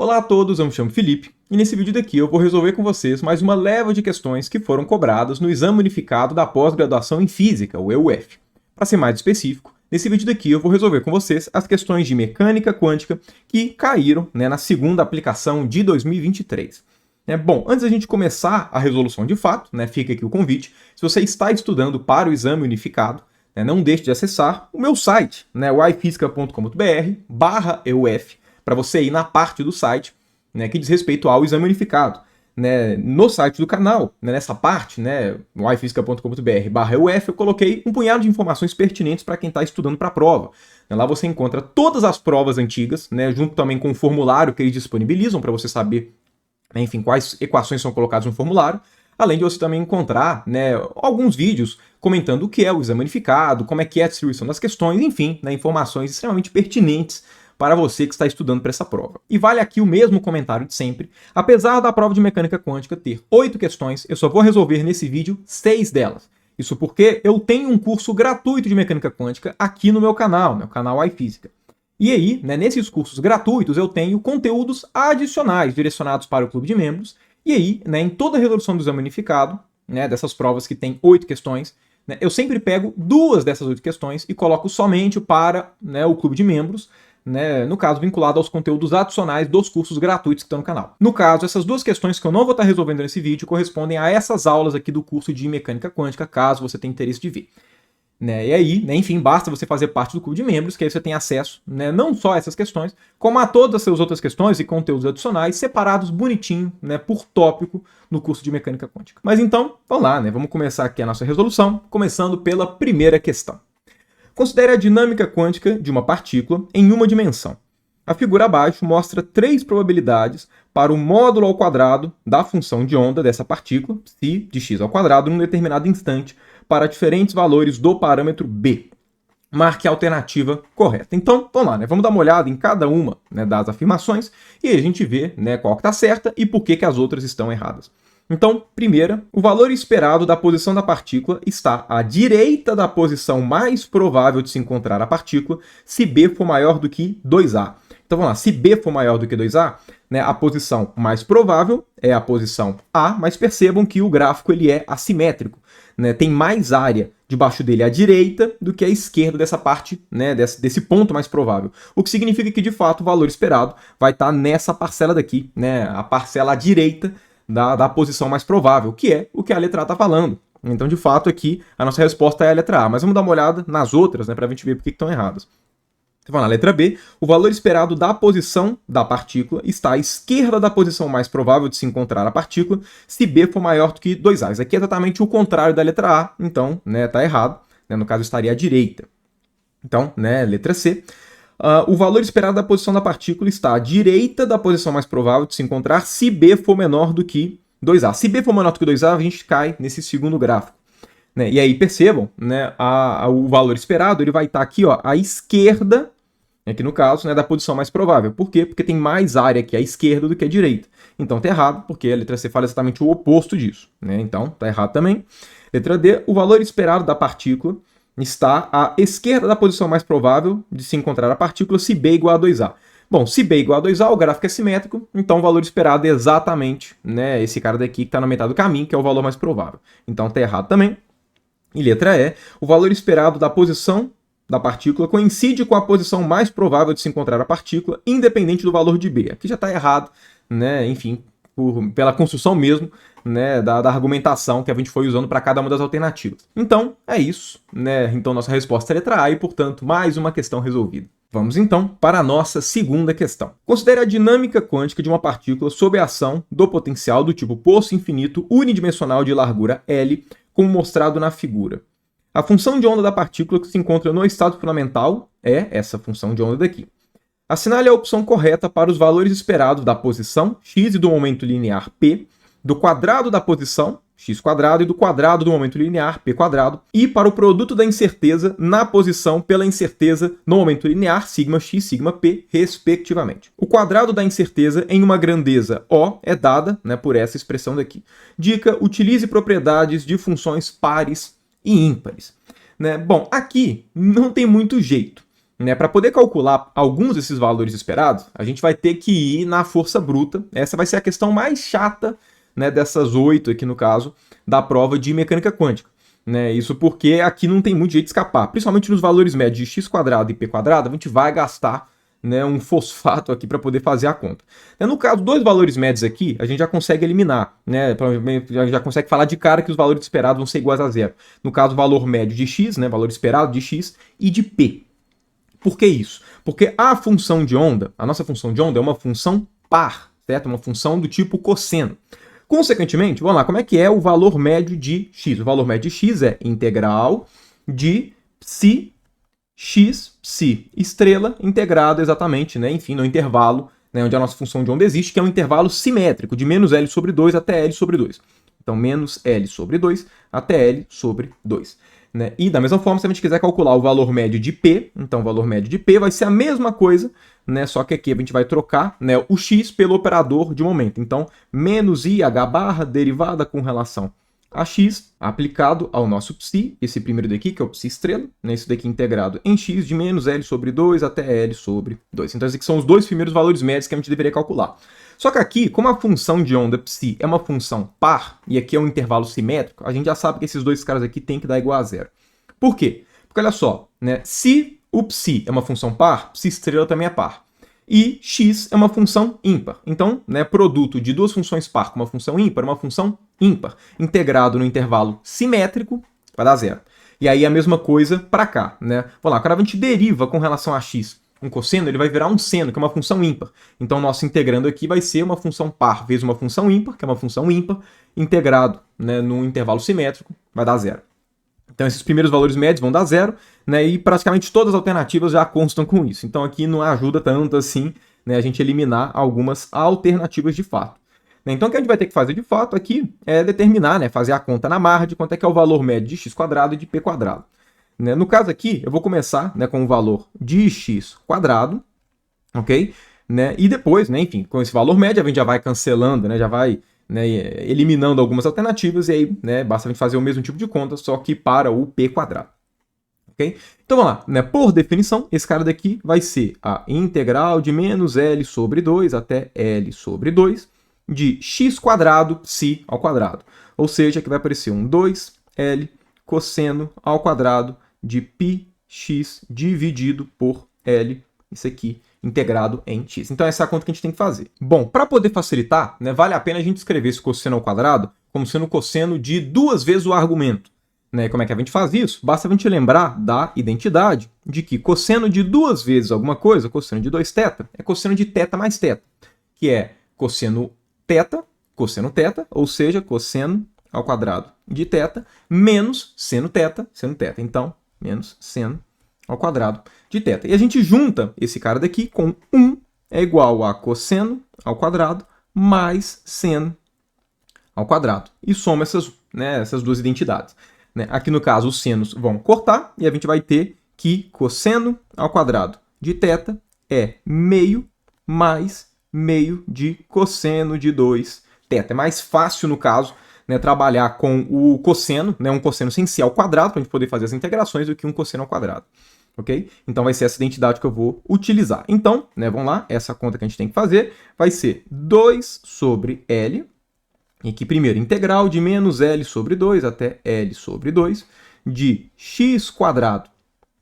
Olá a todos, eu me chamo Felipe e nesse vídeo daqui eu vou resolver com vocês mais uma leva de questões que foram cobradas no Exame Unificado da Pós-Graduação em Física, o EUF. Para ser mais específico, nesse vídeo daqui eu vou resolver com vocês as questões de mecânica quântica que caíram na segunda aplicação de 2023. Bom, antes da gente começar a resolução de fato, fica aqui o convite, se você está estudando para o Exame Unificado, não deixe de acessar o meu site, o ifísica.com.br/EUF, para você ir na parte do site que diz respeito ao Exame Unificado. No site do canal, nessa parte, no ifísica.com.br/EUF, eu coloquei um punhado de informações pertinentes para quem está estudando para a prova. Lá você encontra todas as provas antigas, junto também com o formulário que eles disponibilizam para você saber, enfim, quais equações são colocadas no formulário, além de você também encontrar alguns vídeos comentando o que é o Exame Unificado, como é que é a distribuição das questões, enfim, informações extremamente pertinentes para você que está estudando para essa prova. E vale aqui o mesmo comentário de sempre. Apesar da prova de mecânica quântica ter 8 questões, eu só vou resolver nesse vídeo 6 delas. Isso porque eu tenho um curso gratuito de mecânica quântica aqui no meu canal iFísica. E aí, nesses cursos gratuitos, eu tenho conteúdos adicionais direcionados para o clube de membros. E aí, em toda a resolução do Exame Unificado, dessas provas que tem 8 questões, eu sempre pego 2 dessas 8 questões e coloco somente para o clube de membros, no caso, vinculado aos conteúdos adicionais dos cursos gratuitos que estão no canal. No caso, essas 2 questões que eu não vou estar resolvendo nesse vídeo correspondem a essas aulas aqui do curso de mecânica quântica, caso você tenha interesse de ver. E aí, enfim, basta você fazer parte do clube de membros, que aí você tem acesso, não só a essas questões, como a todas as outras questões e conteúdos adicionais separados bonitinho, por tópico, no curso de mecânica quântica. Mas então, vamos lá, vamos começar aqui a nossa resolução, começando pela primeira questão. Considere a dinâmica quântica de uma partícula em uma dimensão. A figura abaixo mostra 3 probabilidades para o módulo ao quadrado da função de onda dessa partícula, φ de x ao quadrado, num determinado instante, para diferentes valores do parâmetro b. Marque a alternativa correta. Então, vamos lá, vamos dar uma olhada em cada uma das afirmações e aí a gente vê qual que está certa e por que as outras estão erradas. Então, primeira, o valor esperado da posição da partícula está à direita da posição mais provável de se encontrar a partícula, se b for maior do que 2a. Então, vamos lá, se b for maior do que 2a, a posição mais provável é a posição A, mas percebam que o gráfico ele é assimétrico. Tem mais área debaixo dele à direita do que à esquerda dessa parte, desse ponto mais provável. O que significa que, de fato, o valor esperado vai estar nessa parcela daqui, a parcela à direita da posição mais provável, que é o que a letra A está falando. Então, de fato, aqui a nossa resposta é a letra A. Mas vamos dar uma olhada nas outras, para a gente ver por que estão erradas. Então, na letra B, o valor esperado da posição da partícula está à esquerda da posição mais provável de se encontrar a partícula, se B for maior do que 2A. Isso aqui é exatamente o contrário da letra A, então está errado. No caso, estaria à direita. Então, letra C. O valor esperado da posição da partícula está à direita da posição mais provável de se encontrar se B for menor do que 2A. Se B for menor do que 2A, a gente cai nesse segundo gráfico. E aí percebam, o valor esperado ele vai estar aqui à esquerda, aqui no caso, da posição mais provável. Por quê? Porque tem mais área aqui à esquerda do que à direita. Então está errado, porque a letra C fala exatamente o oposto disso. Então está errado também. Letra D, o valor esperado da partícula está à esquerda da posição mais provável de se encontrar a partícula se B igual a 2A. Bom, se B igual a 2A, o gráfico é simétrico, então o valor esperado é exatamente esse cara daqui que está na metade do caminho, que é o valor mais provável. Então está errado também. E letra E, o valor esperado da posição da partícula coincide com a posição mais provável de se encontrar a partícula, independente do valor de B. Aqui já está errado, enfim, pela construção mesmo da argumentação que a gente foi usando para cada uma das alternativas. Então, é isso. Então, nossa resposta é a letra A e, portanto, mais uma questão resolvida. Vamos, então, para a nossa segunda questão. Considere a dinâmica quântica de uma partícula sob a ação do potencial do tipo poço infinito unidimensional de largura L, como mostrado na figura. A função de onda da partícula que se encontra no estado fundamental é essa função de onda daqui. Assinale a opção correta para os valores esperados da posição x e do momento linear p, do quadrado da posição x² e do quadrado do momento linear p², e para o produto da incerteza na posição pela incerteza no momento linear σx, σp, respectivamente. O quadrado da incerteza em uma grandeza O é dada por essa expressão daqui. Dica: utilize propriedades de funções pares e ímpares. Bom, aqui não tem muito jeito. né, para poder calcular alguns desses valores esperados, a gente vai ter que ir na força bruta. Essa vai ser a questão mais chata, né, dessas 8 aqui no caso, da prova de mecânica quântica. Né, isso porque aqui não tem muito jeito de escapar. Principalmente nos valores médios de x² e p², a gente vai gastar, né, um fosfato aqui para poder fazer a conta. No caso, dois valores médios aqui, a gente já consegue eliminar, né, já consegue falar de cara que os valores esperados vão ser iguais a zero. No caso, o valor médio de x, né, valor esperado de x e de p. Por que isso? Porque a função de onda, a nossa função de onda é uma função par, certo? Uma função do tipo cosseno. Consequentemente, vamos lá, como é que é o valor médio de x? O valor médio de x é integral de psi x psi estrela integrado exatamente, né, enfim, no intervalo, né, onde a nossa função de onda existe, que é um intervalo simétrico, de menos L sobre 2 até L sobre 2. Então, menos L sobre 2 até L sobre 2. Né? E da mesma forma, se a gente quiser calcular o valor médio de P, então o valor médio de P vai ser a mesma coisa, né? Só que aqui a gente vai trocar, né, o x pelo operador de momento. Então, menos IH barra derivada com relação a x aplicado ao nosso psi, esse primeiro daqui, que é o psi estrela, né, esse daqui integrado em x de menos L sobre 2 até L sobre 2. Então, esses aqui são os dois primeiros valores médios que a gente deveria calcular. Só que aqui, como a função de onda psi é uma função par, e aqui é um intervalo simétrico, a gente já sabe que esses dois caras aqui tem que dar igual a zero. Por quê? Porque olha só, né, se o psi é uma função par, psi estrela também é par. E x é uma função ímpar. Então, né, produto de duas funções par com uma função ímpar é uma função ímpar. Integrado no intervalo simétrico, vai dar zero. E aí a mesma coisa para cá. Né? Vamos lá, quando a gente deriva com relação a x um cosseno, ele vai virar um seno, que é uma função ímpar. Então, nosso integrando aqui vai ser uma função par vezes uma função ímpar, que é uma função ímpar, integrado, né, num intervalo simétrico, vai dar zero. Então, esses primeiros valores médios vão dar zero, né, e praticamente todas as alternativas já constam com isso. Então, aqui não ajuda tanto assim, né, a gente eliminar algumas alternativas de fato. Então, o que a gente vai ter que fazer de fato aqui é determinar, né, fazer a conta na marra de quanto é que é o valor médio de x² e de p². Né? No caso aqui, eu vou começar, né, com o valor de x², ok? Né? E depois, né, enfim, com esse valor médio, a gente já vai cancelando, né, já vai, né, eliminando algumas alternativas, e aí, né, basta a gente fazer o mesmo tipo de conta, só que para o p². Okay? Então vamos lá, né? Por definição, esse cara daqui vai ser a integral de menos L sobre 2 até L sobre 2 de x² psi ao quadrado. Ou seja, que vai aparecer um 2L cosseno ao quadrado de πx dividido por L, isso aqui, integrado em x. Então essa é a conta que a gente tem que fazer. Bom, para poder facilitar, né, vale a pena a gente escrever esse cosseno ao quadrado como sendo cosseno de 2 vezes o argumento. Né, como é que a gente faz isso? Basta a gente lembrar da identidade de que cosseno de 2 vezes alguma coisa, cosseno de 2θ, é cosseno de θ mais θ, que é cosseno θ, ou seja, cosseno ao quadrado de θ, menos seno θ. Então, menos seno ao quadrado de θ. E a gente junta esse cara daqui com 1 é igual a cosseno ao quadrado mais seno ao quadrado. E soma essas, né, essas duas identidades. Né? Aqui no caso, os senos vão cortar e a gente vai ter que cosseno ao quadrado de θ é meio mais meio de cosseno de 2θ. É mais fácil, no caso, né, trabalhar com o cosseno, né, um cosseno sem ser ao quadrado, para a gente poder fazer as integrações, do que um cosseno ao quadrado. Ok? Então vai ser essa identidade que eu vou utilizar. Então, né, vamos lá, essa conta que a gente tem que fazer vai ser 2 sobre L, e aqui primeiro, integral de menos L sobre 2 até L sobre 2 de x²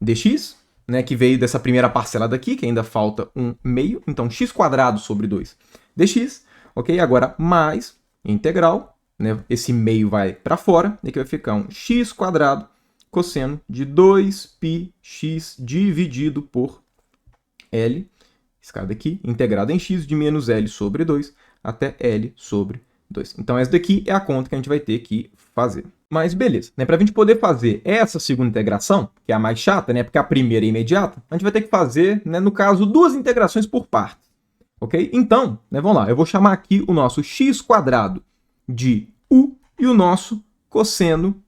dx, né, que veio dessa primeira parcela daqui, que ainda falta um meio, então x² sobre 2 dx, ok? Agora mais integral, né, esse meio vai para fora, e aqui vai ficar um x² cosseno de 2πx dividido por L, esse cara daqui, integrado em x de menos L sobre 2 até L sobre 2. Então essa daqui é a conta que a gente vai ter que fazer. Mas beleza, né? Para a gente poder fazer essa segunda integração, que é a mais chata, né? Porque a primeira é imediata, a gente vai ter que fazer, né, no caso, 2 integrações por partes. Ok? Então, né, vamos lá, eu vou chamar aqui o nosso x² de u e o nosso cosseno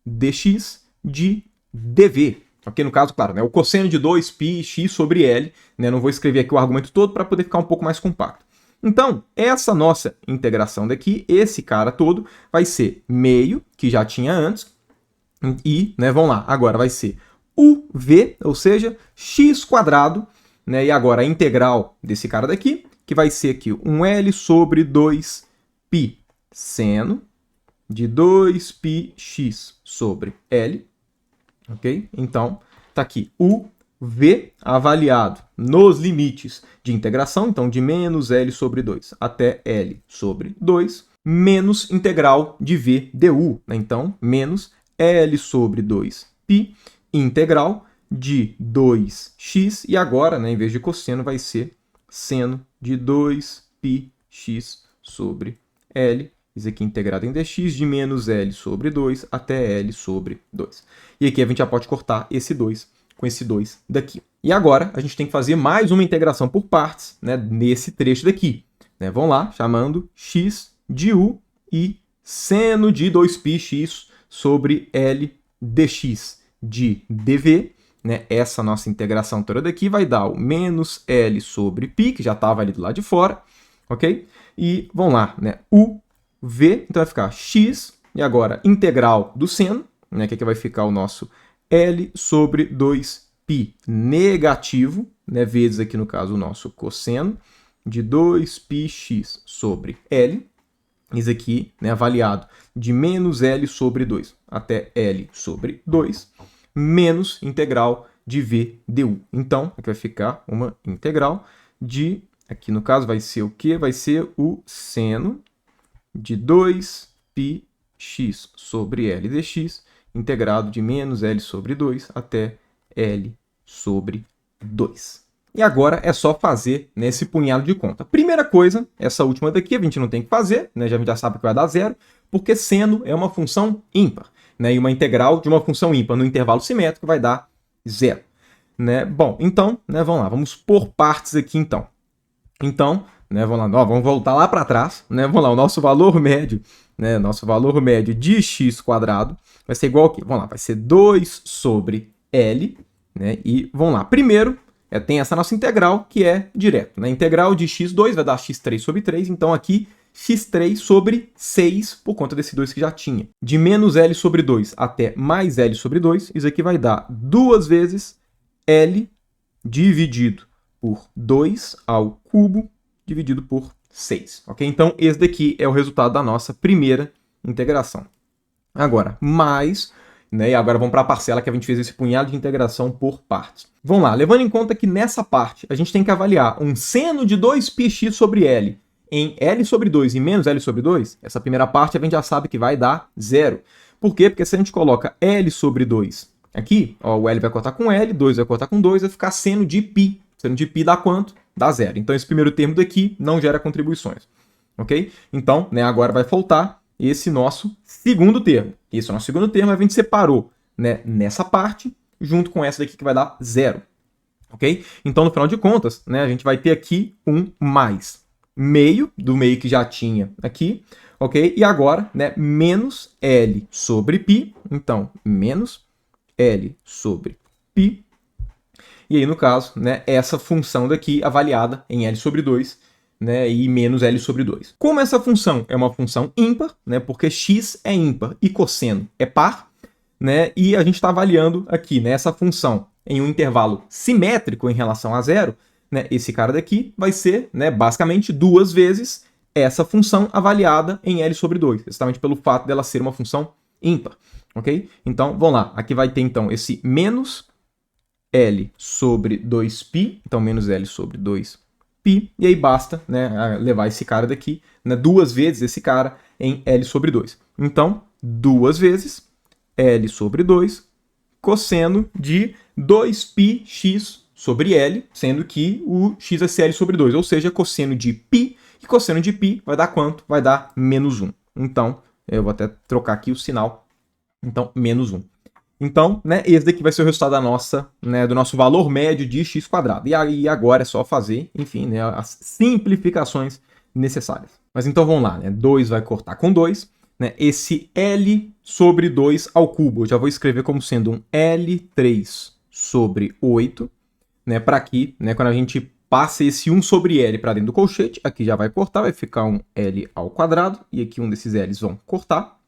dx de dv. Ok? No caso, claro, né, o cosseno de 2πx sobre L, né? Não vou escrever aqui o argumento todo para poder ficar um pouco mais compacto. Então, essa nossa integração daqui, esse cara todo, vai ser meio, que já tinha antes, e, né, vamos lá, agora vai ser UV, ou seja, x quadrado, né? E agora a integral desse cara daqui, que vai ser aqui um L sobre 2π seno de 2πx sobre L, ok? Então, tá aqui o V avaliado nos limites de integração, então de menos L sobre 2 até L sobre 2, menos integral de V du, né? Então, menos L sobre 2π integral de 2x, e agora, né, em vez de cosseno, vai ser seno de 2πx sobre L, isso aqui integrado em dx, de menos L sobre 2 até L sobre 2. E aqui a gente já pode cortar esse 2 com esse 2 daqui. E agora a gente tem que fazer mais uma integração por partes, né, nesse trecho daqui. Né? Vamos lá, chamando x de u e seno de 2πx sobre L dx de dv. Né? Essa nossa integração toda daqui vai dar o menos L sobre π, que já estava ali do lado de fora, ok? E vamos lá, né? U V, então vai ficar x, e agora integral do seno, né, que aqui vai ficar o nosso L sobre 2π negativo, né, vezes aqui no caso o nosso cosseno, de 2πx sobre L, isso aqui, né, avaliado de menos L sobre 2 até L sobre 2, menos integral de V du. Então, aqui vai ficar uma integral de, aqui no caso vai ser o quê? Vai ser o seno de 2πx sobre L dx, integrado de menos L sobre 2 até L sobre 2. E agora é só fazer nesse punhado de conta. Primeira coisa, essa última daqui a gente não tem que fazer, né? A gente já sabe que vai dar zero, porque seno é uma função ímpar, né? E uma integral de uma função ímpar no intervalo simétrico vai dar zero. Né? Bom, então, né, vamos lá, vamos por partes aqui então. Então, né, vamos lá, ó, vamos voltar lá para trás, né? Vamos lá, o nosso valor médio, né, nosso valor médio de x quadrado vai ser igual aqui. Vamos lá, vai ser 2 sobre L, né? E vamos lá, primeiro tem essa nossa integral que é direto, né? Integral de x2 vai dar x3 sobre 3, então aqui x3 sobre 6 por conta desse 2 que já tinha. De menos L sobre 2 até mais L sobre 2, isso aqui vai dar 2 vezes L dividido por 2 ao cubo dividido por 6, ok? Então, esse daqui é o resultado da nossa primeira integração. Agora, mais, né? E agora vamos para a parcela que a gente fez esse punhado de integração por partes. Vamos lá, levando em conta que nessa parte a gente tem que avaliar um seno de 2πx sobre L em L sobre 2 e menos L sobre 2, essa primeira parte a gente já sabe que vai dar zero. Por quê? Porque se a gente coloca L sobre 2 aqui, ó, o L vai cortar com L, 2 vai cortar com 2, vai ficar seno de π. Seno de π dá quanto? Dá zero. Então, esse primeiro termo daqui não gera contribuições. Ok? Então, né, agora vai faltar esse nosso segundo termo. Esse nosso segundo termo a gente separou, né, nessa parte, junto com essa daqui que vai dar zero. Ok? Então, no final de contas, né, a gente vai ter aqui um mais meio, do meio que já tinha aqui. Ok? E agora, né, menos L sobre π. Então, menos L sobre π. E aí, no caso, né, essa função daqui avaliada em L sobre 2, né, e menos L sobre 2. Como essa função é uma função ímpar, né, porque x é ímpar e cosseno é par, né, e a gente está avaliando aqui, né, essa função em um intervalo simétrico em relação a zero, né, esse cara daqui vai ser, né, basicamente 2 vezes essa função avaliada em L sobre 2, justamente pelo fato dela ser uma função ímpar. Ok? Então, vamos lá. Aqui vai ter, então, esse menos L sobre 2π, então menos L sobre 2π, e aí basta, né, levar esse cara daqui, né, 2 vezes esse cara em L sobre 2. Então, 2 vezes L sobre 2 cosseno de 2πx sobre L, sendo que o x vai ser L sobre 2, ou seja, cosseno de π, e cosseno de π vai dar quanto? Vai dar menos 1. Então, eu vou até trocar aqui o sinal, então, menos 1. Então, né, esse daqui vai ser o resultado da nossa, né, do nosso valor médio de x quadrado. E aí agora é só fazer, enfim, né, as simplificações necessárias. Mas então vamos lá, né? 2 vai cortar com 2. Né, esse L sobre 2 ao cubo, eu já vou escrever como sendo um L3 sobre 8. Né, para aqui, né, quando a gente passa esse 1 sobre L para dentro do colchete, aqui já vai cortar, vai ficar um L ao quadrado. E aqui um desses L's vão cortar.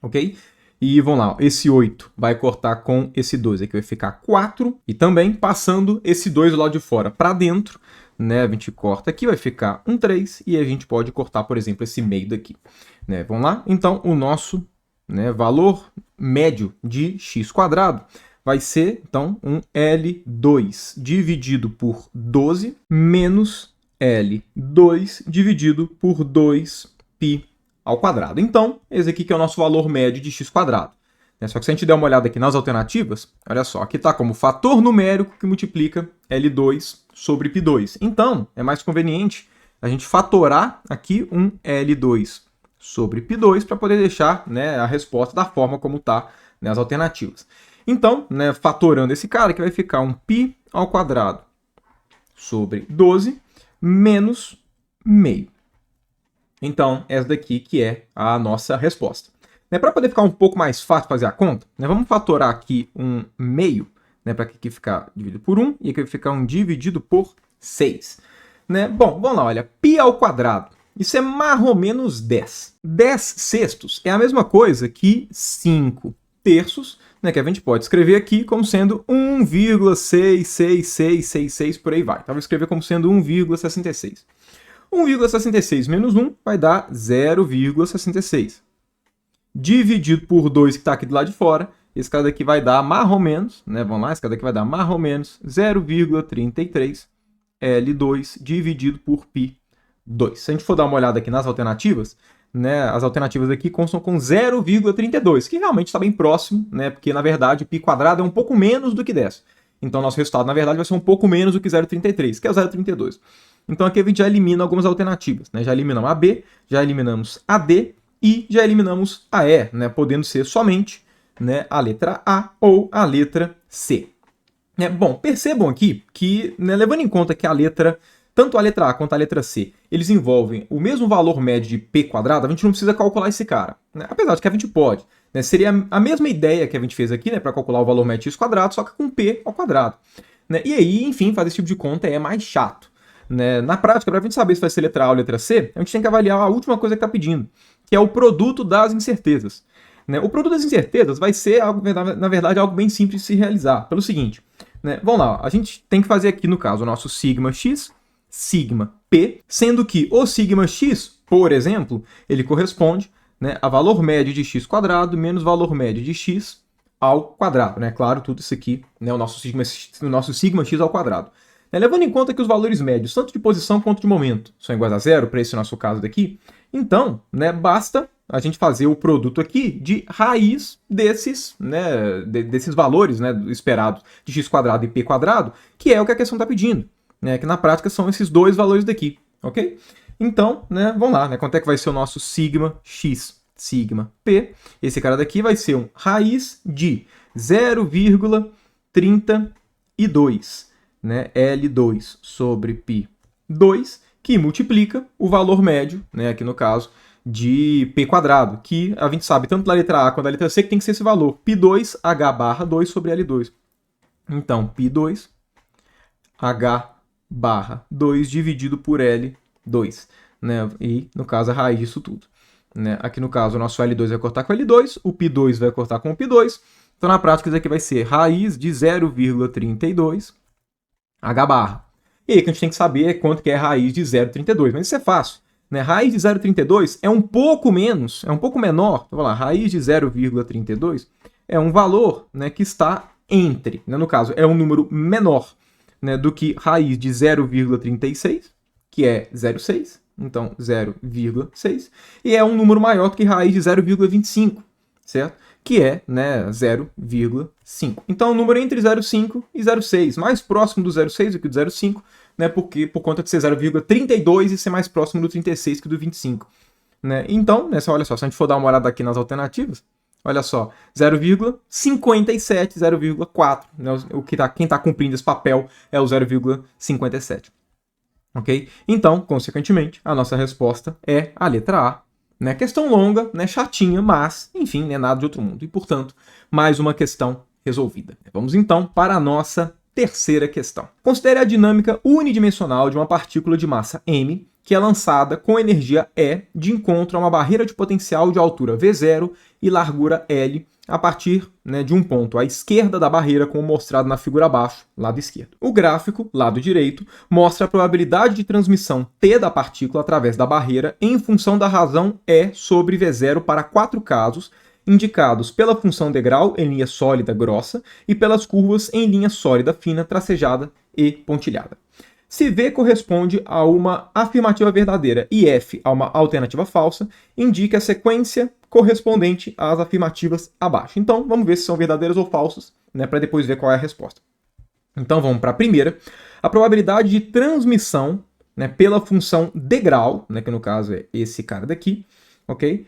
Ok? E vamos lá, esse 8 vai cortar com esse 2, aqui vai ficar 4. E também passando esse 2 do lado de fora para dentro, né? A gente corta aqui, vai ficar um 3. E a gente pode cortar, por exemplo, esse meio daqui. Né? Vamos lá? Então, o nosso, né, valor médio de x² vai ser, então, um L2 dividido por 12 menos L2 dividido por 2π ao quadrado. Então, esse aqui que é o nosso valor médio de x². Só que se a gente der uma olhada aqui nas alternativas, olha só, aqui está como fator numérico que multiplica L2 sobre π2. Então, é mais conveniente a gente fatorar aqui um L2 sobre π2 para poder deixar, né, a resposta da forma como está nas alternativas. Então, né, fatorando esse cara, que vai ficar um π ao quadrado sobre 12 menos meio. Então, essa daqui que é a nossa resposta. Para poder ficar um pouco mais fácil fazer a conta, vamos fatorar aqui um meio, para aqui ficar dividido por 1, e aqui vai ficar um dividido por 6. Bom, vamos lá, olha, π ao quadrado. Isso é mais ou menos 10. 10 sextos é a mesma coisa que 5 terços, que a gente pode escrever aqui como sendo 1,66666, por aí vai. Então, vou escrever como sendo 1,66. 1,66 menos 1 vai dar 0,66. Dividido por 2, que está aqui do lado de fora, esse cara daqui vai dar mais ou menos, vamos lá, esse cara daqui vai dar mais ou menos 0,33 L2 dividido por π2. Se a gente for dar uma olhada aqui nas alternativas, as alternativas aqui constam com 0,32, que realmente está bem próximo, porque na verdade π² é um pouco menos do que 10. Então nosso resultado na verdade vai ser um pouco menos do que 0,33, que é o 0,32. Então aqui a gente já elimina algumas alternativas, Já eliminamos a B, já eliminamos a D e já eliminamos a E, podendo ser somente, a letra A ou a letra C. Bom, percebam aqui que, levando em conta que tanto a letra A quanto a letra C, eles envolvem o mesmo valor médio de π², a gente não precisa calcular esse cara. Apesar de que a gente pode. Seria a mesma ideia que a gente fez aqui, para calcular o valor médio de x², só que com π ao quadrado. E aí, enfim, fazer esse tipo de conta é mais chato. Na prática, para a gente saber se vai ser letra A ou letra C, a gente tem que avaliar a última coisa que está pedindo, que é o produto das incertezas. O produto das incertezas vai ser, na verdade, algo bem simples de se realizar. Pelo seguinte, vamos lá, a gente tem que fazer aqui, no caso, o nosso σx, σp, sendo que o σx, por exemplo, ele corresponde, a valor médio de x² menos valor médio de x ao quadrado. Claro, tudo isso aqui, o nosso σx ao quadrado. Levando em conta que os valores médios, tanto de posição quanto de momento, são iguais a zero, para esse nosso caso daqui, então, basta a gente fazer o produto aqui de raiz desses, desses valores esperados de x² e π², que é o que a questão está pedindo, que na prática são esses dois valores daqui, ok? Então, vamos lá, quanto é que vai ser o nosso σx, σp? Esse cara daqui vai ser um raiz de 0,32. L2 sobre π2, que multiplica o valor médio, aqui no caso, de π², que a gente sabe tanto da letra A quanto da letra C que tem que ser esse valor, π2h/2 sobre L2. Então, π2h/2 dividido por L2, e no caso a raiz disso tudo. Aqui no caso o nosso L2 vai cortar com L2, o π2 vai cortar com o π2, então na prática isso aqui vai ser raiz de 0,32 h/. E aí o que a gente tem que saber é quanto que é a raiz de 0,32, mas isso é fácil. Raiz de 0,32 é um pouco menos, é um pouco menor, então, vamos lá, raiz de 0,32 é um valor que está entre, no caso, é um número menor do que raiz de 0,36, que é 0,6, então 0,6, e é um número maior do que raiz de 0,25, certo? Que é 0,5. Então, o número entre 0,5 e 0,6, mais próximo do 0,6 do que do 0,5, porque por conta de ser 0,32 e ser mais próximo do 36 que do 25. Então, olha só, se a gente for dar uma olhada aqui nas alternativas, olha só, 0,57, 0,4, quem está cumprindo esse papel é o 0,57. Ok? Então, consequentemente, a nossa resposta é a letra A. Questão longa, chatinha, mas, enfim, nada de outro mundo. E, portanto, mais uma questão resolvida. Vamos, então, para a nossa terceira questão. Considere a dinâmica unidimensional de uma partícula de massa m que é lançada com energia E de encontro a uma barreira de potencial de altura V0 e largura L a partir, né, de um ponto à esquerda da barreira, como mostrado na figura abaixo, lado esquerdo. O gráfico, lado direito, mostra a probabilidade de transmissão T da partícula através da barreira em função da razão E sobre V0 para 4 casos, indicados pela função degrau em linha sólida grossa e pelas curvas em linha sólida fina, tracejada e pontilhada. Se V corresponde a uma afirmativa verdadeira e F a uma alternativa falsa, indique a sequência correspondente às afirmativas abaixo. Então, vamos ver se são verdadeiras ou falsas, né, para depois ver qual é a resposta. Então, vamos para a primeira. A probabilidade de transmissão, né, pela função degrau, né, que no caso é esse cara daqui, ok?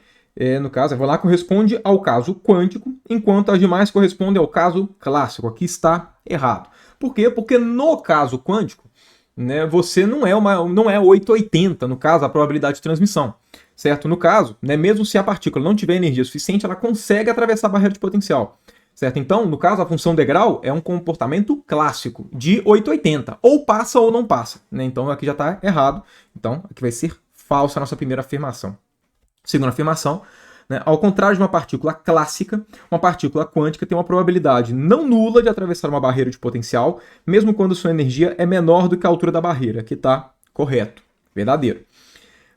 No caso, eu vou lá, corresponde ao caso quântico, enquanto as demais correspondem ao caso clássico. Aqui está errado. Por quê? Porque no caso quântico, né, você não é 880, no caso, a probabilidade de transmissão, certo? No caso, né, mesmo se a partícula não tiver energia suficiente, ela consegue atravessar a barreira de potencial, certo? Então, no caso, a função degrau é um comportamento clássico de 880, ou passa ou não passa, né? Então, aqui já está errado. Então, aqui vai ser falsa a nossa primeira afirmação. Segunda afirmação, né, ao contrário de uma partícula clássica, uma partícula quântica tem uma probabilidade não nula de atravessar uma barreira de potencial, mesmo quando sua energia é menor do que a altura da barreira, que está correto, verdadeiro.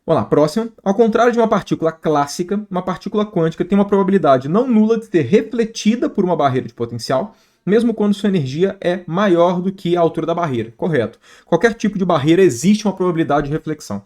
Vamos lá, próxima. Ao contrário de uma partícula clássica, uma partícula quântica tem uma probabilidade não nula de ser refletida por uma barreira de potencial, mesmo quando sua energia é maior do que a altura da barreira, correto. Qualquer tipo de barreira existe uma probabilidade de reflexão.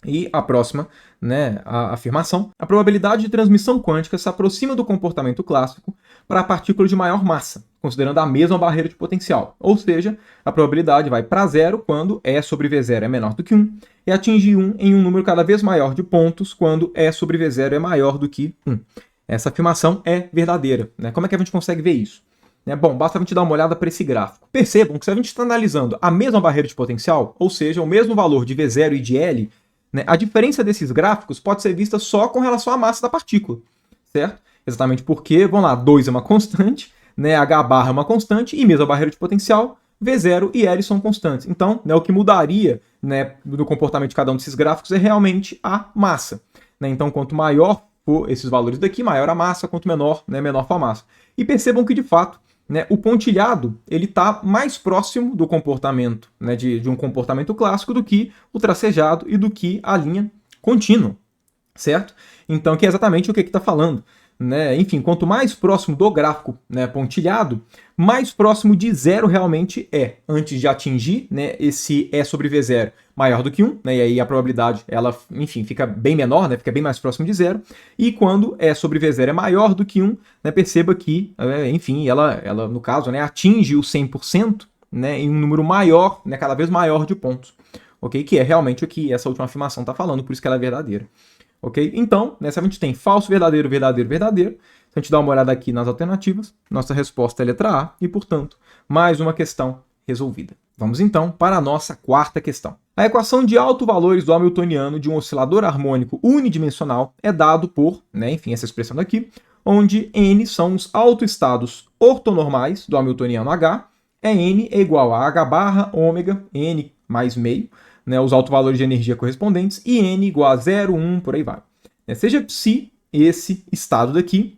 E a próxima, né, a afirmação, a probabilidade de transmissão quântica se aproxima do comportamento clássico para a partícula de maior massa, considerando a mesma barreira de potencial. Ou seja, a probabilidade vai para zero quando E sobre V0 é menor do que 1 e atinge 1 em um número cada vez maior de pontos quando E sobre V0 é maior do que 1. Essa afirmação é verdadeira, né? Como é que a gente consegue ver isso? Bom, basta a gente dar uma olhada para esse gráfico. Percebam que se a gente está analisando a mesma barreira de potencial, ou seja, o mesmo valor de V0 e de L, né, a diferença desses gráficos pode ser vista só com relação à massa da partícula, certo? Exatamente porque, vamos lá, 2 é uma constante, né, H barra é uma constante, e mesmo a barreira de potencial, V0 e L são constantes. Então, né, o que mudaria, né, do comportamento de cada um desses gráficos é realmente a massa, né? Então, quanto maior for esses valores daqui, maior a massa, quanto menor, né, menor for a massa. E percebam que, de fato, né, o pontilhado ele está mais próximo do comportamento, né, de um comportamento clássico do que o tracejado e do que a linha contínua, certo? Então, que é exatamente o que está falando. Né? Enfim, quanto mais próximo do gráfico, né, pontilhado, mais próximo de zero realmente é, antes de atingir, né, esse E sobre V0 maior do que 1, né, e aí a probabilidade, ela, enfim, fica bem menor, né, fica bem mais próximo de zero, e quando E sobre V0 é maior do que 1, né, perceba que, enfim, ela no caso, né, atinge o 100%, né, em um número maior, né, cada vez maior de pontos, ok? Que é realmente o que essa última afirmação está falando, por isso que ela é verdadeira. Ok? Então, nessa a gente tem falso, verdadeiro, verdadeiro, verdadeiro. Se a gente dá uma olhada aqui nas alternativas, nossa resposta é a letra A e, portanto, mais uma questão resolvida. Vamos então para a nossa quarta questão. A equação de alto-valores do Hamiltoniano de um oscilador harmônico unidimensional é dado por, né, enfim, essa expressão daqui, onde N são os autoestados ortonormais do Hamiltoniano H, N é igual a H barra ômega, N mais meio, né, os autovalores de energia correspondentes, e N igual a 0, 1, por aí vai. Seja psi esse estado daqui,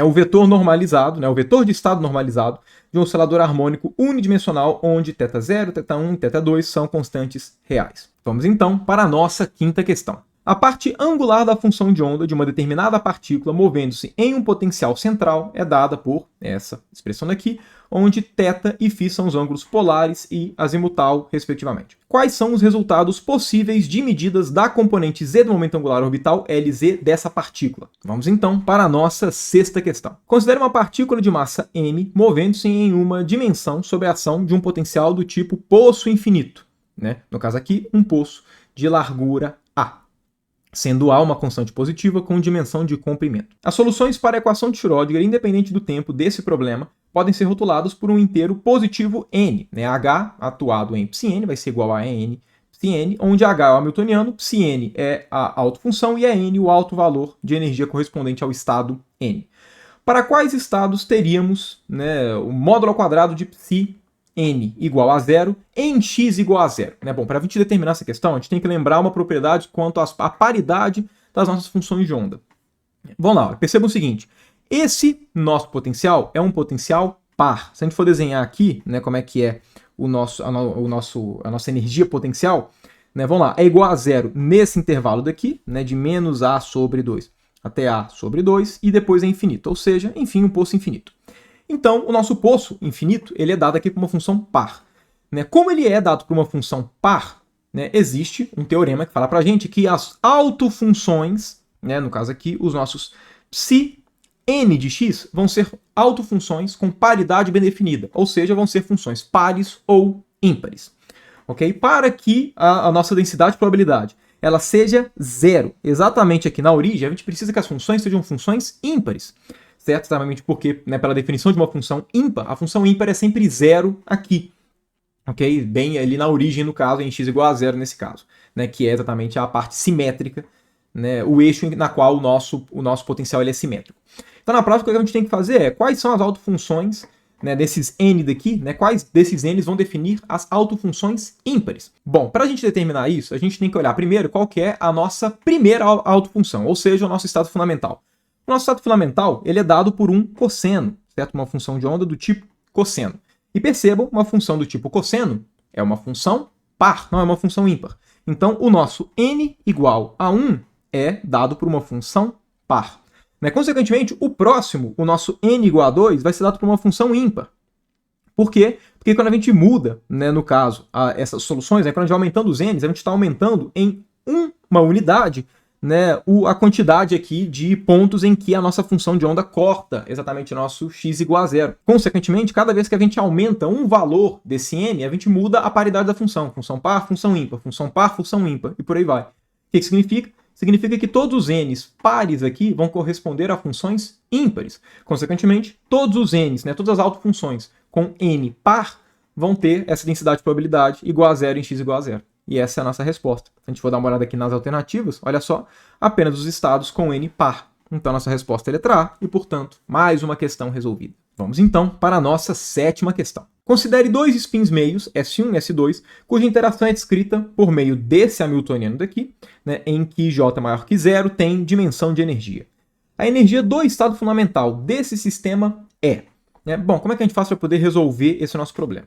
o vetor normalizado, né, o vetor de estado normalizado de um oscilador harmônico unidimensional, onde θ0, θ1 e θ2 são constantes reais. Vamos então para a nossa quinta questão. A parte angular da função de onda de uma determinada partícula movendo-se em um potencial central é dada por essa expressão daqui, onde θ e φ são os ângulos polares e azimutal, respectivamente. Quais são os resultados possíveis de medidas da componente z do momento angular orbital Lz dessa partícula? Vamos então para a nossa sexta questão. Considere uma partícula de massa m movendo-se em uma dimensão sob a ação de um potencial do tipo poço infinito, né? No caso aqui, um poço de largura A, sendo A uma constante positiva com dimensão de comprimento. As soluções para a equação de Schrödinger, independente do tempo desse problema, podem ser rotuladas por um inteiro positivo n, né? H atuado em πn vai ser igual a n πn, onde H é o hamiltoniano, πn é a autofunção e é n o alto valor de energia correspondente ao estado n. Para quais estados teríamos, né, o módulo ao quadrado de psi n igual a zero em x igual a zero. Né? Bom, para a gente determinar essa questão, a gente tem que lembrar uma propriedade quanto à paridade das nossas funções de onda. Vamos lá, percebam o seguinte, esse nosso potencial é um potencial par. Se a gente for desenhar aqui, né, como é que é a nossa energia potencial, né, vamos lá, é igual a zero nesse intervalo daqui, né, de menos a sobre 2 até a sobre 2, e depois é infinito, ou seja, enfim, um poço infinito. Então, o nosso poço infinito, ele é dado aqui por uma função par. Né? Como ele é dado por uma função par, né, existe um teorema que fala pra gente que as autofunções, né, no caso aqui, os nossos psi n de x vão ser autofunções com paridade bem definida, ou seja, vão ser funções pares ou ímpares. Okay? Para que a nossa densidade de probabilidade ela seja zero, exatamente aqui na origem, a gente precisa que as funções sejam funções ímpares. Certo? Exatamente porque, né, pela definição de uma função ímpar, a função ímpar é sempre zero aqui. Ok? Bem ali na origem, no caso, em x igual a zero nesse caso, né, que é exatamente a parte simétrica, né, o eixo na qual o nosso potencial ele é simétrico. Então, na prática, o que a gente tem que fazer é quais são as autofunções, né, desses n daqui, né, quais desses n's vão definir as autofunções ímpares. Bom, para a gente determinar isso, a gente tem que olhar primeiro qual que é a nossa primeira autofunção, ou seja, o nosso estado fundamental. O nosso estado fundamental ele é dado por um cosseno, certo? Uma função de onda do tipo cosseno. E percebam, uma função do tipo cosseno é uma função par, não é uma função ímpar. Então, o nosso n igual a 1 é dado por uma função par. Né? Consequentemente, o próximo, o nosso n igual a 2, vai ser dado por uma função ímpar. Por quê? Porque quando a gente muda, né, no caso, essas soluções, né, quando a gente vai aumentando os n's, a gente está aumentando em uma unidade, né, a quantidade aqui de pontos em que a nossa função de onda corta exatamente o nosso x igual a zero. Consequentemente, cada vez que a gente aumenta um valor desse n, a gente muda a paridade da função. Função par, função ímpar, função par, função ímpar, e por aí vai. O que significa? Significa que todos os n's pares aqui vão corresponder a funções ímpares. Consequentemente, todos os n's, né, todas as autofunções com n par, vão ter essa densidade de probabilidade igual a zero em x igual a zero. E essa é a nossa resposta. Se a gente for dar uma olhada aqui nas alternativas, olha só, apenas os estados com n par. Então, a nossa resposta é letra A e, portanto, mais uma questão resolvida. Vamos, então, para a nossa sétima questão. Considere dois spins meios, S1 e S2, cuja interação é descrita por meio desse hamiltoniano daqui, né, em que J maior que zero tem dimensão de energia. A energia do estado fundamental desse sistema é... Bom, como é que a gente faz para poder resolver esse nosso problema?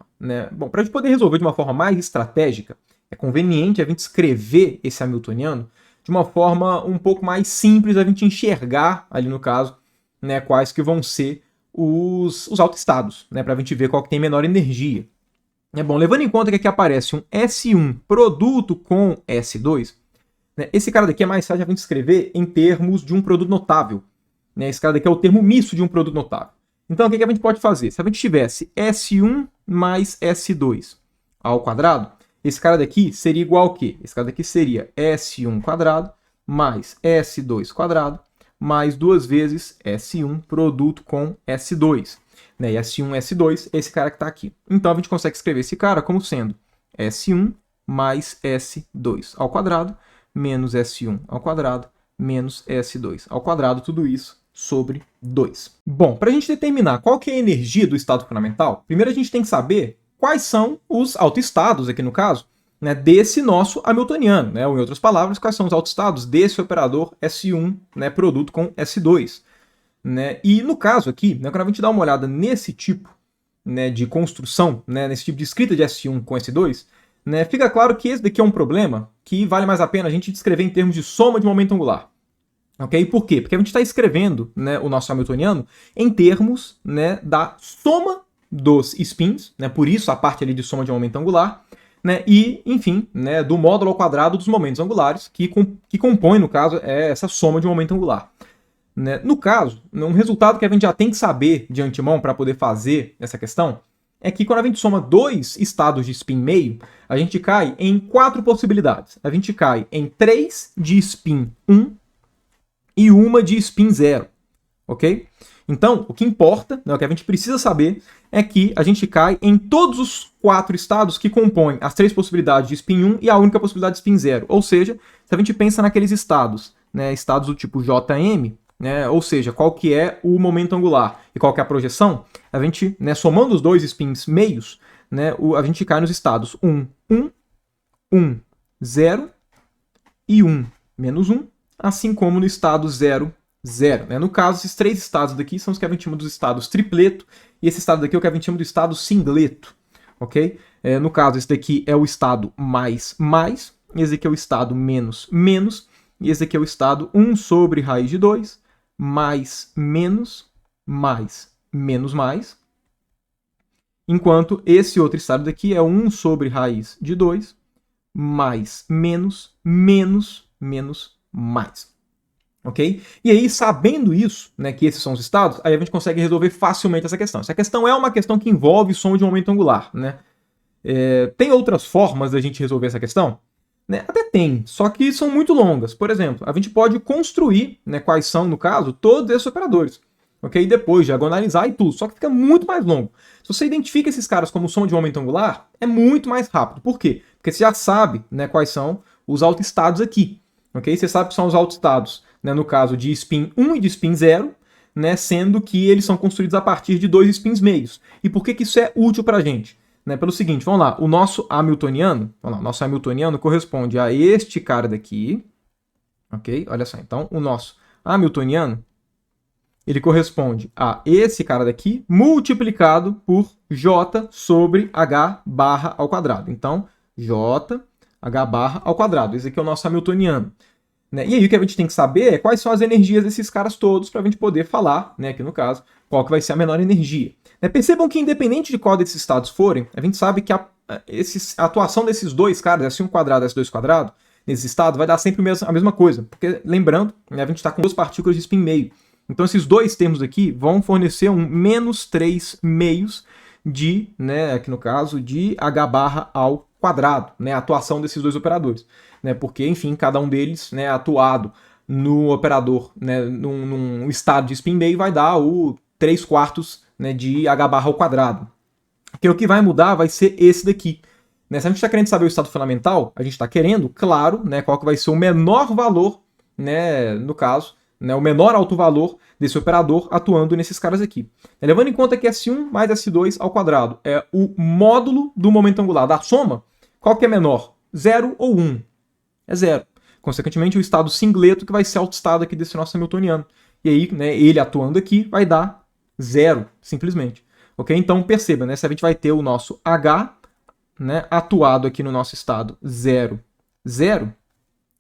Bom, para a gente poder resolver de uma forma mais estratégica, é conveniente a gente escrever esse hamiltoniano de uma forma um pouco mais simples, a gente enxergar ali no caso, né, quais que vão ser os autoestados, né, para a gente ver qual que tem menor energia. Bom, levando em conta que aqui aparece um S1 produto com S2, né, esse cara daqui é mais fácil a gente escrever em termos de um produto notável. Né, esse cara daqui é o termo misto de um produto notável. Então, o que a gente pode fazer? Se a gente tivesse S1 mais S2 ao quadrado, esse cara daqui seria igual ao quê? Esse cara daqui seria S1 quadrado mais S2 quadrado mais duas vezes S1 produto com S2. Né? E S1, S2 é esse cara que está aqui. Então, a gente consegue escrever esse cara como sendo S1 mais S2 ao quadrado menos S1 ao quadrado menos S2 ao quadrado, tudo isso sobre 2. Bom, para a gente determinar qual que é a energia do estado fundamental, primeiro a gente tem que saber quais são os autoestados, aqui no caso, né, desse nosso hamiltoniano, né, ou em outras palavras, quais são os autoestados desse operador S1, né, produto com S2. Né? E no caso aqui, né, quando a gente dá uma olhada nesse tipo, né, de construção, né, nesse tipo de escrita de S1 com S2, né, fica claro que esse daqui é um problema que vale mais a pena a gente descrever em termos de soma de momento angular. Okay? Por quê? Porque a gente está escrevendo, né, o nosso hamiltoniano em termos, né, da soma dos spins, né, por isso a parte ali de soma de momento angular, né, e, enfim, né, do módulo ao quadrado dos momentos angulares, que compõe, no caso, essa soma de momento angular. Né? No caso, um resultado que a gente já tem que saber de antemão para poder fazer essa questão é que quando a gente soma dois estados de spin meio, a gente cai em 4 possibilidades. A gente cai em 3 de spin 1 e uma de spin 0, ok? Então, o que importa, né, o que a gente precisa saber, é que a gente cai em todos os 4 estados que compõem as 3 possibilidades de spin 1 e a única possibilidade de spin 0. Ou seja, se a gente pensa naqueles estados, né, estados do tipo JM, né, ou seja, qual que é o momento angular e qual que é a projeção, a gente, né, somando os dois spins meios, né, a gente cai nos estados 1, 1, 1, 0 e 1, menos 1, assim como no estado 0, 0. Né? No caso, esses três estados daqui são os que a gente chama dos estados tripleto, e esse estado daqui é o que a gente chama do estado singleto, ok? No caso, esse daqui é o estado mais, mais, esse aqui é o estado menos, menos, e esse aqui é o estado 1 sobre raiz de 2, mais, menos, mais, menos, mais, enquanto esse outro estado daqui é 1 sobre raiz de 2, mais, menos, menos, menos, mais. Ok? E aí, sabendo isso, né, que esses são os estados, aí a gente consegue resolver facilmente essa questão. Essa questão é uma questão que envolve som de momento angular. Né? Tem outras formas da gente resolver essa questão? Né? Até tem, só que são muito longas. Por exemplo, a gente pode construir, né, quais são, no caso, todos esses operadores. Ok? E depois diagonalizar e tudo. Só que fica muito mais longo. Se você identifica esses caras como som de momento angular, é muito mais rápido. Por quê? Porque você já sabe, né, quais são os autoestados aqui. Ok? Você sabe que são os autoestados, né, no caso de spin 1 e de spin 0, né, sendo que eles são construídos a partir de 2 spins meios. E por que isso é útil para a gente? Né, pelo seguinte, vamos lá, o nosso Hamiltoniano, corresponde a este cara daqui, ok? Olha só, então o nosso Hamiltoniano, ele corresponde a esse cara daqui multiplicado por J sobre H barra ao quadrado. Então, J, H barra ao quadrado. Esse aqui é o nosso Hamiltoniano. Né? E aí o que a gente tem que saber é quais são as energias desses caras todos para a gente poder falar, né, aqui no caso, qual que vai ser a menor energia. Né? Percebam que independente de qual desses estados forem, a gente sabe que a atuação desses dois caras, S1 quadrado e S2 quadrado, nesse estado vai dar sempre a mesma coisa. Porque, lembrando, né, a gente está com duas partículas de spin meio. Então esses dois termos aqui vão fornecer um menos 3 meios de, né, aqui no caso, de H barra ao quadrado, né, a atuação desses dois operadores. Né, porque, enfim, cada um deles, né, atuado no operador, né, num estado de spin meio, vai dar o 3/4, né, de H barra ao quadrado. Porque o que vai mudar vai ser esse daqui. Né, se a gente está querendo saber o estado fundamental, a gente está querendo, claro, né, qual que vai ser o menor valor, né, no caso, né, o menor alto valor desse operador atuando nesses caras aqui. Levando em conta que S1 mais S2 ao quadrado é o módulo do momento angular da soma, qual que é menor? 0 ou 1? É 0. Consequentemente, o estado singleto que vai ser o autoestado aqui desse nosso Hamiltoniano. E aí, né, ele atuando aqui vai dar 0, simplesmente. Ok? Então, perceba, né, se a gente vai ter o nosso H, né, atuado aqui no nosso estado 0, 0,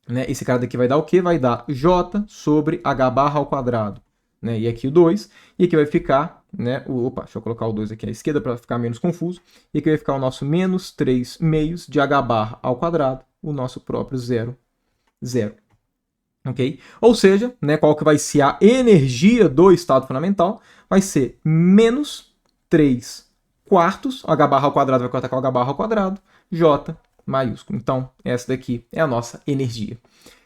né, esse cara daqui vai dar o quê? Vai dar J sobre H barra ao quadrado. Né, e aqui o 2. E aqui vai ficar, né, deixa eu colocar o 2 aqui à esquerda para ficar menos confuso. E aqui vai ficar o nosso menos 3 meios de H barra ao quadrado, o nosso próprio 0, 0. Ok? Ou seja, né, qual que vai ser a energia do estado fundamental? Vai ser menos 3/4, H barra ao quadrado vai cortar com H barra ao quadrado, J maiúsculo. Então, essa daqui é a nossa energia.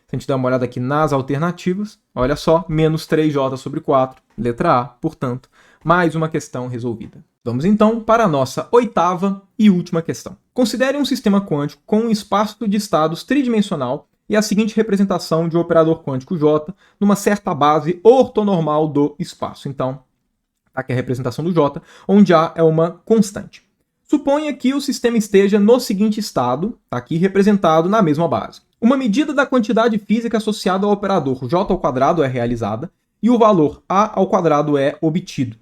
Se a gente dá uma olhada aqui nas alternativas, olha só, menos 3J sobre 4, letra A, portanto, mais uma questão resolvida. Vamos então para a nossa oitava e última questão. Considere um sistema quântico com um espaço de estados tridimensional e a seguinte representação de um operador quântico J numa certa base ortonormal do espaço. Então, aqui é a representação do J, onde A é uma constante. Suponha que o sistema esteja no seguinte estado, aqui representado na mesma base. Uma medida da quantidade física associada ao operador J ao quadrado é realizada e o valor A ao quadrado é obtido.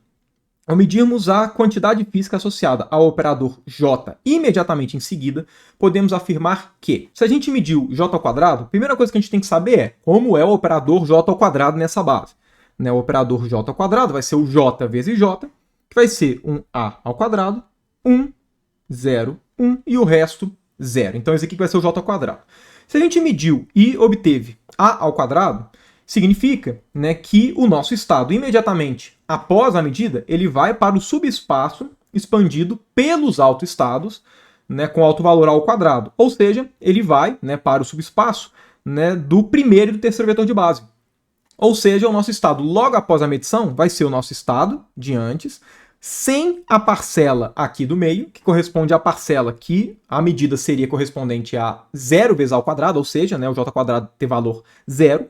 Ao medirmos a quantidade física associada ao operador J imediatamente em seguida, podemos afirmar que, se a gente mediu J ao quadrado, a primeira coisa que a gente tem que saber é como é o operador J ao quadrado nessa base. O operador J ao quadrado vai ser o J vezes J, que vai ser um A ao quadrado, 1, 0, 1 e o resto 0. Então esse aqui vai ser o J ao quadrado. Se a gente mediu e obteve A ao quadrado, significa, né, que o nosso estado imediatamente após a medida, ele vai para o subespaço expandido pelos autoestados, né, com alto valor ao quadrado. Ou seja, ele vai, né, para o subespaço, né, do primeiro e do terceiro vetor de base. Ou seja, o nosso estado logo após a medição vai ser o nosso estado de antes, sem a parcela aqui do meio, que corresponde à parcela que a medida seria correspondente a 0 vezes A ao quadrado, ou seja, né, o J ao quadrado ter valor 0.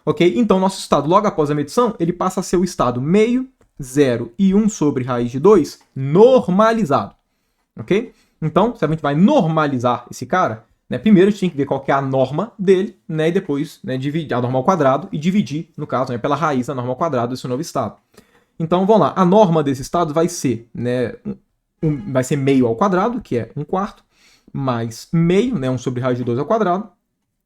Ok? Então, nosso estado logo após a medição, ele passa a ser o estado meio, 0 e 1 sobre raiz de 2 normalizado. Ok? Então, se a gente vai normalizar esse cara, né, primeiro a gente tem que ver qual que é a norma dele, né, e depois, né, dividir a norma ao quadrado e dividir, no caso, né, pela raiz da norma ao quadrado desse novo estado. Então, vamos lá. A norma desse estado vai ser, né, vai ser meio ao quadrado, que é 1/4, mais meio, né, 1 sobre raiz de 2 ao quadrado.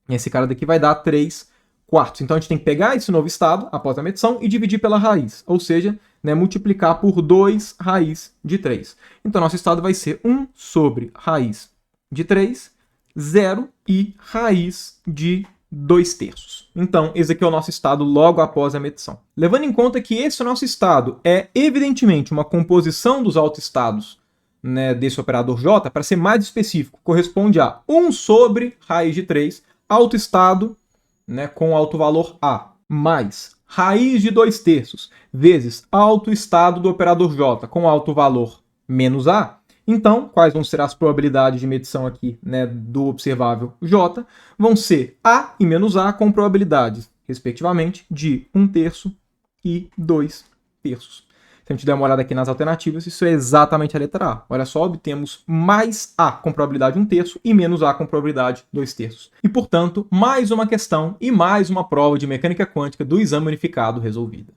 E esse cara daqui vai dar 3/4. Então, a gente tem que pegar esse novo estado, após a medição, e dividir pela raiz. Ou seja, né, multiplicar por 2 raiz de 3. Então, nosso estado vai ser 1 sobre raiz de 3, 0 e raiz de 2/3. Então, esse aqui é o nosso estado logo após a medição. Levando em conta que esse nosso estado é, evidentemente, uma composição dos autoestados, né, desse operador J, para ser mais específico, corresponde a 1 sobre raiz de 3, autoestado, né, com autovalor A, mais raiz de 2/3 vezes autoestado do operador J com autovalor menos A. Então, quais vão ser as probabilidades de medição aqui, né, do observável J? Vão ser A e menos A com probabilidades, respectivamente, de 1/3 e 2/3. Se a gente der uma olhada aqui nas alternativas, isso é exatamente a letra A. Olha só, obtemos mais A com probabilidade 1/3 e menos A com probabilidade 2/3. E, portanto, mais uma questão e mais uma prova de mecânica quântica do exame unificado resolvida.